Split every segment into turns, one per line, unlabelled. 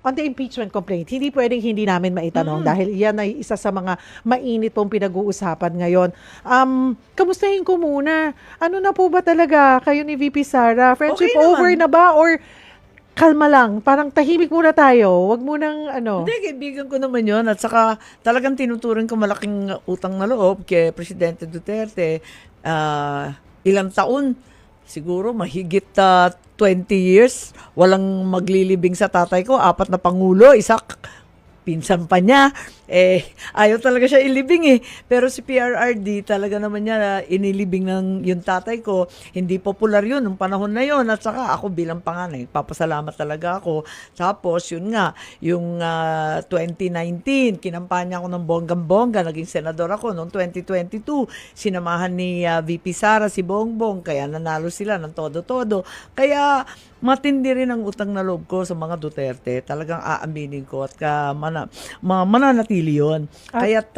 on the impeachment complaint, hindi pwedeng hindi namin maitanong dahil yan ay isa sa mga mainit pong pinag-uusapan ngayon. Kamustahin ko muna. Ano na po ba talaga kayo ni VP Sara? Friendship
Okay
over
naman.
na ba or kalma lang? Parang tahimik muna tayo. Wag munang ano.
Hindi, kaibigan ko naman yun. At saka talagang tinuturing ko malaking utang na loob kay Presidente Duterte. Ilang taon, siguro mahigit 20 years, walang maglilibing sa tatay ko. 4 na pangulo, isa pinsan pa niya. Ayaw talaga siya ilibing Pero si PRRD talaga naman niya inilibing ng yung tatay ko. Hindi popular yun nung panahon na yun. At saka ako bilang panganay, papasalamat talaga ako. Tapos yun nga, yung 2019, kinampanya ako ng bonggang-bongga. Naging senador ako noong 2022. Sinamahan ni VP Sara si Bongbong. Kaya nanalo sila ng todo-todo. Kaya matindi rin ang utang na loob ko sa mga Duterte. Talagang aaminin ko at mananatili yun. Kaya't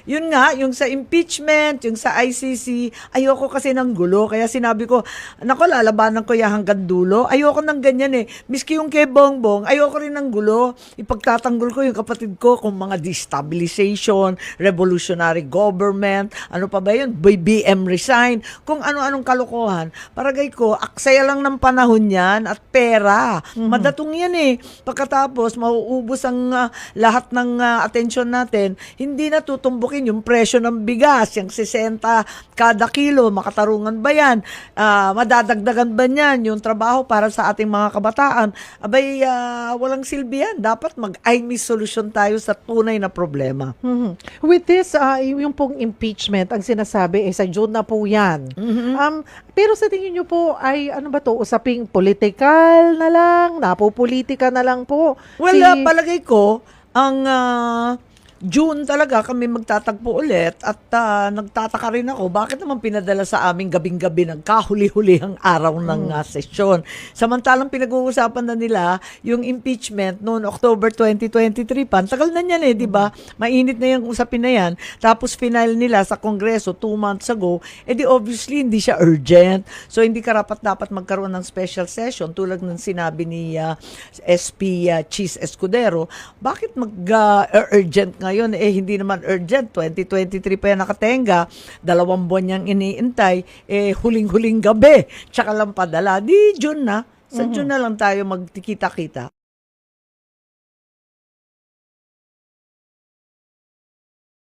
yun nga, yung sa impeachment, yung sa ICC, ayoko kasi ng gulo. Kaya sinabi ko, nako, lalabanan ko yan hanggang dulo. Ayoko ng ganyan Miski yung kay Bongbong, ayoko rin ng gulo. Ipagtatanggol ko yung kapatid ko kung mga destabilization, revolutionary government, ano pa ba yun? BM resign, kung ano-anong kalokohan. Paragay ko, aksaya lang ng panahon yan at pera. Madatong yan Pagkatapos, mauubos ang lahat ng atensyon natin, hindi na tutumbukin yung presyo ng bigas, yung 60 kada kilo, makatarungan ba yan? Madadagdagan ba yan yung trabaho para sa ating mga kabataan? Abay, walang silbi yan. Dapat mag-I-miss solution tayo sa tunay na problema.
With this, yung pong impeachment, ang sinasabi sa June na po yan. Pero sa tingin nyo po, ay ano ba to? Usaping political na lang? Napopolitika na lang po?
Well, palagay ko, ang June talaga kami magtatagpo ulit at nagtataka rin ako bakit naman pinadala sa aming gabing-gabi ng kahuli-hulihang araw ng sesyon. Samantalang pinag-uusapan na nila yung impeachment noong October 2023 pa. Tagal na yan di ba? Mainit na yung usapin na yan. Tapos final nila sa Kongreso 2 months ago, di obviously hindi siya urgent. So hindi karapat-dapat magkaroon ng special session tulad ng sinabi ni SP Cheese Escudero. Bakit mag-urgent ngayon, hindi naman urgent. 2023 pa yan nakatenga. 2 buwan niyang iniintay. Huling-huling gabi. Tsaka lang padala. Di June na. Sa June na lang tayo magkita-kita.